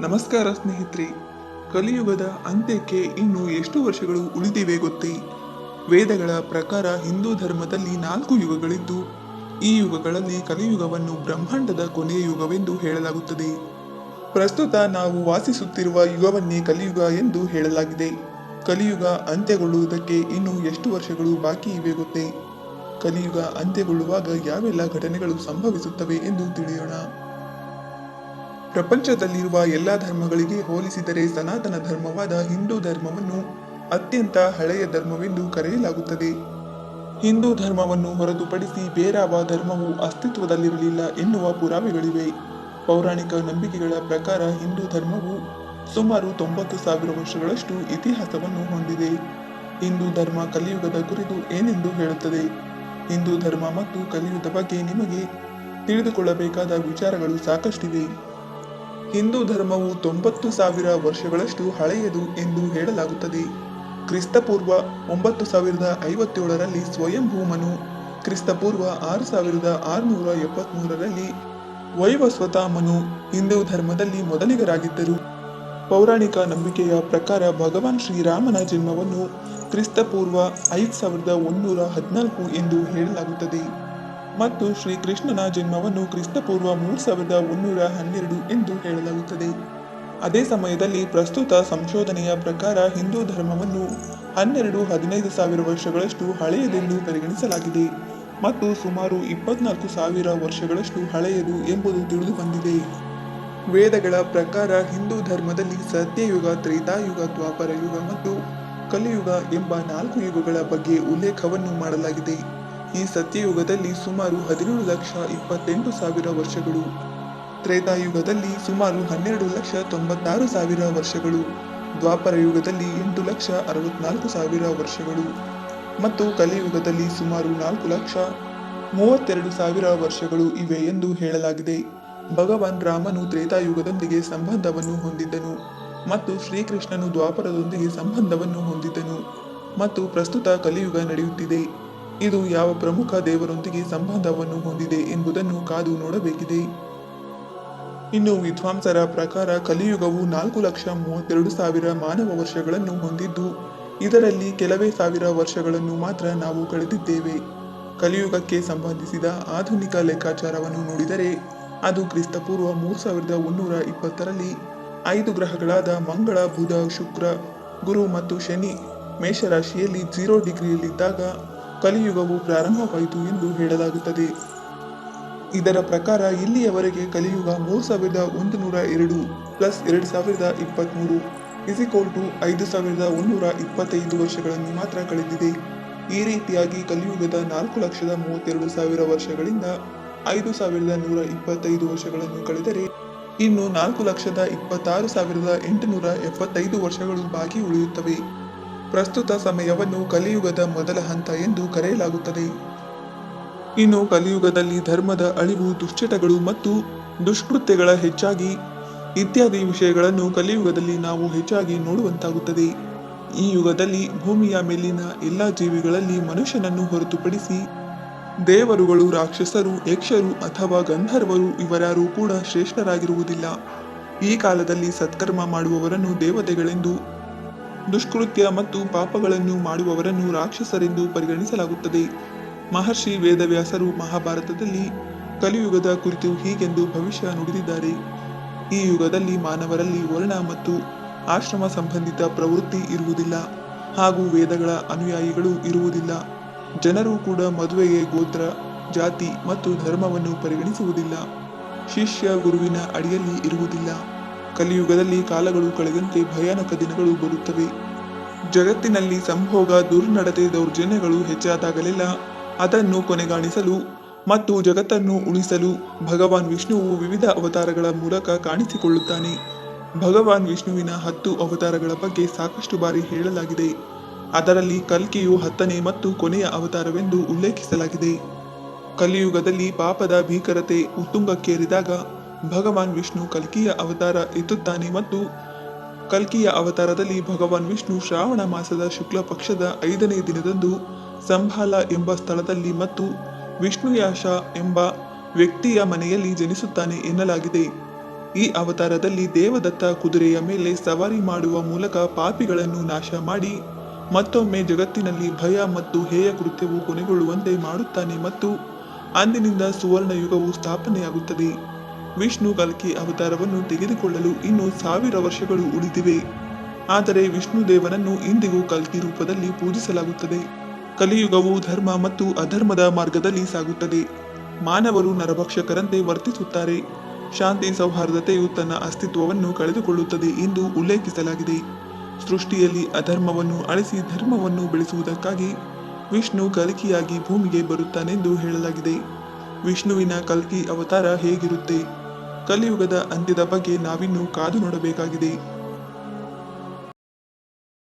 ನಮಸ್ಕಾರ ಸ್ನೇಹಿತರೆ. ಕಲಿಯುಗದ ಅಂತ್ಯಕ್ಕೆ ಇನ್ನು ಎಷ್ಟು ವರ್ಷಗಳು ಉಳಿದಿವೆ ಗೊತ್ತೇ? ವೇದಗಳ ಪ್ರಕಾರ ಹಿಂದೂ ಧರ್ಮದಲ್ಲಿ 4 ಯುಗಗಳಿದ್ದು, ಈ ಯುಗಗಳಲ್ಲಿ ಕಲಿಯುಗವನ್ನು ಬ್ರಹ್ಮಾಂಡದ ಕೊನೆಯ ಯುಗವೆಂದು ಹೇಳಲಾಗುತ್ತದೆ. ಪ್ರಸ್ತುತ ನಾವು ವಾಸಿಸುತ್ತಿರುವ ಯುಗವನ್ನೇ ಕಲಿಯುಗ ಎಂದು ಹೇಳಲಾಗಿದೆ. ಕಲಿಯುಗ ಅಂತ್ಯಗೊಳ್ಳುವುದಕ್ಕೆ ಇನ್ನು ಎಷ್ಟು ವರ್ಷಗಳು ಬಾಕಿ ಇವೆ ಗೊತ್ತೇ? ಕಲಿಯುಗ ಅಂತ್ಯಗೊಳ್ಳುವಾಗ ಯಾವೆಲ್ಲ ಘಟನೆಗಳು ಸಂಭವಿಸುತ್ತವೆ ಎಂದು ತಿಳಿಯೋಣ. ಪ್ರಪಂಚದಲ್ಲಿರುವ ಎಲ್ಲ ಧರ್ಮಗಳಿಗೆ ಹೋಲಿಸಿದರೆ ಸನಾತನ ಧರ್ಮವಾದ ಹಿಂದೂ ಧರ್ಮವನ್ನು ಅತ್ಯಂತ ಹಳೆಯ ಧರ್ಮವೆಂದು ಕರೆಯಲಾಗುತ್ತದೆ. ಹಿಂದೂ ಧರ್ಮವನ್ನು ಹೊರತುಪಡಿಸಿ ಬೇರಾವ ಧರ್ಮವು ಅಸ್ತಿತ್ವದಲ್ಲಿರಲಿಲ್ಲ ಎನ್ನುವ ಪುರಾವೆಗಳಿವೆ. ಪೌರಾಣಿಕ ನಂಬಿಕೆಗಳ ಪ್ರಕಾರ ಹಿಂದೂ ಧರ್ಮವು ಸುಮಾರು 90,000 ವರ್ಷಗಳಷ್ಟು ಇತಿಹಾಸವನ್ನು ಹೊಂದಿದೆ. ಹಿಂದೂ ಧರ್ಮ ಕಲಿಯುಗದ ಕುರಿತು ಏನೆಂದು ಹೇಳುತ್ತದೆ? ಹಿಂದೂ ಧರ್ಮ ಮತ್ತು ಕಲಿಯುಗದ ಬಗ್ಗೆ ನಿಮಗೆ ತಿಳಿದುಕೊಳ್ಳಬೇಕಾದ ವಿಚಾರಗಳು ಸಾಕಷ್ಟಿವೆ. ಹಿಂದೂ ಧರ್ಮವು 90,000 ವರ್ಷಗಳಷ್ಟು ಹಳೆಯದು ಎಂದು ಹೇಳಲಾಗುತ್ತದೆ. ಕ್ರಿಸ್ತಪೂರ್ವ 9057ರಲ್ಲಿ ಸ್ವಯಂಭೂಮನು, ಕ್ರಿಸ್ತಪೂರ್ವ 6673ರಲ್ಲಿ ವೈವಸ್ವತಾಮನು ಹಿಂದೂ ಧರ್ಮದಲ್ಲಿ ಮೊದಲಿಗರಾಗಿದ್ದರು. ಪೌರಾಣಿಕ ನಂಬಿಕೆಯ ಪ್ರಕಾರ ಭಗವಾನ್ ಶ್ರೀರಾಮನ ಜನ್ಮವನ್ನು ಕ್ರಿಸ್ತಪೂರ್ವ 5114 ಎಂದು ಹೇಳಲಾಗುತ್ತದೆ ಮತ್ತು ಶ್ರೀಕೃಷ್ಣನ ಜನ್ಮವನ್ನು ಕ್ರಿಸ್ತಪೂರ್ವ 3112 ಎಂದು ಹೇಳಲಾಗುತ್ತದೆ. ಅದೇ ಸಮಯದಲ್ಲಿ ಪ್ರಸ್ತುತ ಸಂಶೋಧನೆಯ ಪ್ರಕಾರ ಹಿಂದೂ ಧರ್ಮವನ್ನು 12-15 ವರ್ಷಗಳಷ್ಟು ಹಳೆಯದೆಂದು ಪರಿಗಣಿಸಲಾಗಿದೆ ಮತ್ತು ಸುಮಾರು 24,000 ವರ್ಷಗಳಷ್ಟು ಹಳೆಯದು ಎಂಬುದು ತಿಳಿದು ಬಂದಿದೆ. ವೇದಗಳ ಪ್ರಕಾರ ಹಿಂದೂ ಧರ್ಮದಲ್ಲಿ ಸತ್ಯಯುಗ, ತ್ರೇತಾಯುಗ, ದ್ವಾಪರ ಯುಗ ಮತ್ತು ಕಲಿಯುಗ ಎಂಬ 4 ಯುಗಗಳ ಬಗ್ಗೆ ಉಲ್ಲೇಖವನ್ನು ಮಾಡಲಾಗಿದೆ. ಈ ಸತ್ಯಯುಗದಲ್ಲಿ ಸುಮಾರು 17,28,000 ವರ್ಷಗಳು, ತ್ರೇತಾಯುಗದಲ್ಲಿ ಸುಮಾರು 12,96,000 ವರ್ಷಗಳು, ದ್ವಾಪರ ಯುಗದಲ್ಲಿ 8,64,000 ವರ್ಷಗಳು ಮತ್ತು ಕಲಿಯುಗದಲ್ಲಿ ಸುಮಾರು 4,32,000 ವರ್ಷಗಳು ಇವೆ ಎಂದು ಹೇಳಲಾಗಿದೆ. ಭಗವಾನ್ ರಾಮನು ತ್ರೇತಾಯುಗದೊಂದಿಗೆ ಸಂಬಂಧವನ್ನು ಹೊಂದಿದ್ದನು ಮತ್ತು ಶ್ರೀಕೃಷ್ಣನು ದ್ವಾಪರದೊಂದಿಗೆ ಸಂಬಂಧವನ್ನು ಹೊಂದಿದ್ದನು ಮತ್ತು ಪ್ರಸ್ತುತ ಕಲಿಯುಗ ನಡೆಯುತ್ತಿದೆ. ಇದು ಯಾವ ಪ್ರಮುಖ ದೇವರೊಂದಿಗೆ ಸಂಬಂಧವನ್ನು ಹೊಂದಿದೆ ಎಂಬುದನ್ನು ಕಾದು ನೋಡಬೇಕಿದೆ. ಇನ್ನು ವಿದ್ವಾಂಸರ ಪ್ರಕಾರ ಕಲಿಯುಗವು 4,32,000 ಮಾನವ ವರ್ಷಗಳನ್ನು ಹೊಂದಿದ್ದು, ಇದರಲ್ಲಿ ಕೆಲವೇ ಸಾವಿರ ವರ್ಷಗಳನ್ನು ಮಾತ್ರ ನಾವು ಕಳೆದಿದ್ದೇವೆ. ಕಲಿಯುಗಕ್ಕೆ ಸಂಬಂಧಿಸಿದ ಆಧುನಿಕ ಲೆಕ್ಕಾಚಾರವನ್ನು ನೋಡಿದರೆ ಅದು ಕ್ರಿಸ್ತಪೂರ್ವ 3120ರಲ್ಲಿ 5 ಗ್ರಹಗಳಾದ ಮಂಗಳ, ಬುಧ, ಶುಕ್ರ, ಗುರು ಮತ್ತು ಶನಿ ಮೇಷರಾಶಿಯಲ್ಲಿ 0 ಡಿಗ್ರಿಯಲ್ಲಿದ್ದಾಗ ಕಲಿಯುಗವು ಪ್ರಾರಂಭವಾಯಿತು ಎಂದು ಹೇಳಲಾಗುತ್ತದೆ. ಇದರ ಪ್ರಕಾರ ಇಲ್ಲಿಯವರೆಗೆ ಕಲಿಯುಗ 3102 + 2023 =5125 ವರ್ಷಗಳನ್ನು ಮಾತ್ರ ಕಳೆದಿದೆ. ಈ ರೀತಿಯಾಗಿ ಕಲಿಯುಗದ 4,32,000 ವರ್ಷಗಳಿಂದ 5,125 ವರ್ಷಗಳನ್ನು ಕಳೆದರೆ ಇನ್ನು 4,26,875 ವರ್ಷಗಳು ಬಾಕಿ ಉಳಿಯುತ್ತವೆ. ಪ್ರಸ್ತುತ ಸಮಯವನ್ನು ಕಲಿಯುಗದ ಮೊದಲ ಹಂತ ಎಂದು ಕರೆಯಲಾಗುತ್ತದೆ. ಇನ್ನು ಕಲಿಯುಗದಲ್ಲಿ ಧರ್ಮದ ಅಳಿವು, ದುಶ್ಚಟಗಳು ಮತ್ತು ದುಷ್ಕೃತ್ಯಗಳ ಹೆಚ್ಚಾಗಿ ಇತ್ಯಾದಿ ವಿಷಯಗಳನ್ನು ಕಲಿಯುಗದಲ್ಲಿ ನಾವು ಹೆಚ್ಚಾಗಿ ನೋಡುವಂತಾಗುತ್ತದೆ. ಈ ಯುಗದಲ್ಲಿ ಭೂಮಿಯ ಮೇಲಿನ ಎಲ್ಲ ಜೀವಿಗಳಲ್ಲಿ ಮನುಷ್ಯನನ್ನು ಹೊರತುಪಡಿಸಿ ದೇವರುಗಳು, ರಾಕ್ಷಸರು, ಯಕ್ಷರು ಅಥವಾ ಗಂಧರ್ವರು ಇವರ್ಯಾರೂ ಕೂಡ ಶ್ರೇಷ್ಠರಾಗಿರುವುದಿಲ್ಲ. ಈ ಕಾಲದಲ್ಲಿ ಸತ್ಕರ್ಮ ಮಾಡುವವರನ್ನು ದೇವತೆಗಳೆಂದು, ದುಷ್ಕೃತ್ಯ ಮತ್ತು ಪಾಪಗಳನ್ನು ಮಾಡುವವರನ್ನು ರಾಕ್ಷಸರೆಂದು ಪರಿಗಣಿಸಲಾಗುತ್ತದೆ. ಮಹರ್ಷಿ ವೇದವ್ಯಾಸರು ಮಹಾಭಾರತದಲ್ಲಿ ಕಲಿಯುಗದ ಕುರಿತು ಹೀಗೆಂದು ಭವಿಷ್ಯ ನುಡಿದಿದ್ದಾರೆ: ಈ ಯುಗದಲ್ಲಿ ಮಾನವರಲ್ಲಿ ವರ್ಣ ಮತ್ತು ಆಶ್ರಮ ಸಂಬಂಧಿತ ಪ್ರವೃತ್ತಿ ಇರುವುದಿಲ್ಲ ಹಾಗೂ ವೇದಗಳ ಅನುಯಾಯಿಗಳು ಇರುವುದಿಲ್ಲ. ಜನರು ಕೂಡ ಮದುವೆಗೆ ಗೋತ್ರ, ಜಾತಿ ಮತ್ತು ಧರ್ಮವನ್ನು ಪರಿಗಣಿಸುವುದಿಲ್ಲ. ಶಿಷ್ಯ ಗುರುವಿನ ಅಡಿಯಲ್ಲಿ ಇರುವುದಿಲ್ಲ. ಕಲಿಯುಗದಲ್ಲಿ ಕಾಲಗಳು ಕಳೆದಂತೆ ಭಯಾನಕ ದಿನಗಳು ಬರುತ್ತವೆ. ಜಗತ್ತಿನಲ್ಲಿ ಸಂಭೋಗ, ದುರ್ನಡತೆ, ದೌರ್ಜನ್ಯಗಳು ಹೆಚ್ಚಾದಾಗಲೆಲ್ಲ ಅದನ್ನು ಕೊನೆಗಾಣಿಸಲು ಮತ್ತು ಜಗತ್ತನ್ನು ಉಳಿಸಲು ಭಗವಾನ್ ವಿಷ್ಣುವು ವಿವಿಧ ಅವತಾರಗಳ ಮೂಲಕ ಕಾಣಿಸಿಕೊಳ್ಳುತ್ತಾನೆ. ಭಗವಾನ್ ವಿಷ್ಣುವಿನ 10 ಅವತಾರಗಳ ಬಗ್ಗೆ ಸಾಕಷ್ಟು ಬಾರಿ ಹೇಳಲಾಗಿದೆ. ಅದರಲ್ಲಿ ಕಲ್ಕಿಯು 10ನೇ ಮತ್ತು ಕೊನೆಯ ಅವತಾರವೆಂದು ಉಲ್ಲೇಖಿಸಲಾಗಿದೆ. ಕಲಿಯುಗದಲ್ಲಿ ಪಾಪದ ಭೀಕರತೆ ಉತ್ತುಂಗಕ್ಕೇರಿದಾಗ ಭಗವಾನ್ ವಿಷ್ಣು ಕಲ್ಕಿಯ ಅವತಾರ ಎತ್ತುತ್ತಾನೆ ಮತ್ತು ಕಲ್ಕಿಯ ಅವತಾರದಲ್ಲಿ ಭಗವಾನ್ ವಿಷ್ಣು ಶ್ರಾವಣ ಮಾಸದ ಶುಕ್ಲ ಪಕ್ಷದ 5ನೇ ದಿನದಂದು ಸಂಭಾಲ ಎಂಬ ಸ್ಥಳದಲ್ಲಿ ಮತ್ತು ವಿಷ್ಣುಯಾಶ ಎಂಬ ವ್ಯಕ್ತಿಯ ಮನೆಯಲ್ಲಿ ಜನಿಸುತ್ತಾನೆ ಎನ್ನಲಾಗಿದೆ. ಈ ಅವತಾರದಲ್ಲಿ ದೇವದತ್ತ ಕುದುರೆಯ ಮೇಲೆ ಸವಾರಿ ಮಾಡುವ ಮೂಲಕ ಪಾಪಿಗಳನ್ನು ನಾಶ ಮಾಡಿ ಮತ್ತೊಮ್ಮೆ ಜಗತ್ತಿನಲ್ಲಿ ಭಯ ಮತ್ತು ಹೇಯ ಕೃತ್ಯವು ಕೊನೆಗೊಳ್ಳುವಂತೆ ಮಾಡುತ್ತಾನೆ ಮತ್ತು ಅಂದಿನಿಂದ ಸುವರ್ಣ ಯುಗವು ಸ್ಥಾಪನೆಯಾಗುತ್ತದೆ. ವಿಷ್ಣು ಕಲ್ಕಿ ಅವತಾರವನ್ನು ತೆಗೆದುಕೊಳ್ಳಲು ಇನ್ನು 1000 ವರ್ಷಗಳು ಉಳಿದಿವೆ. ಆದರೆ ವಿಷ್ಣು ದೇವನನ್ನು ಇಂದಿಗೂ ಕಲ್ಕಿ ರೂಪದಲ್ಲಿ ಪೂಜಿಸಲಾಗುತ್ತದೆ. ಕಲಿಯುಗವು ಧರ್ಮ ಮತ್ತು ಅಧರ್ಮದ ಮಾರ್ಗದಲ್ಲಿ ಸಾಗುತ್ತದೆ. ಮಾನವರು ನರಭಕ್ಷಕರಂತೆ ವರ್ತಿಸುತ್ತಾರೆ. ಶಾಂತಿ ಸೌಹಾರ್ದತೆಯು ತನ್ನ ಅಸ್ತಿತ್ವವನ್ನು ಕಳೆದುಕೊಳ್ಳುತ್ತದೆ ಎಂದು ಉಲ್ಲೇಖಿಸಲಾಗಿದೆ. ಸೃಷ್ಟಿಯಲ್ಲಿ ಅಧರ್ಮವನ್ನು ಅಳಿಸಿ ಧರ್ಮವನ್ನು ಬೆಳೆಸುವುದಕ್ಕಾಗಿ ವಿಷ್ಣು ಕಲ್ಕಿಯಾಗಿ ಭೂಮಿಗೆ ಬರುತ್ತಾನೆಂದು ಹೇಳಲಾಗಿದೆ. ವಿಷ್ಣುವಿನ ಕಲ್ಕಿ ಅವತಾರ ಹೇಗಿರುತ್ತೆ? ಕಲಿಯುಗದ ಅಂತ್ಯದ ಬಗ್ಗೆ ನಾವಿನ್ನೂ ಕಾದು ನೋಡಬೇಕಾಗಿದೆ.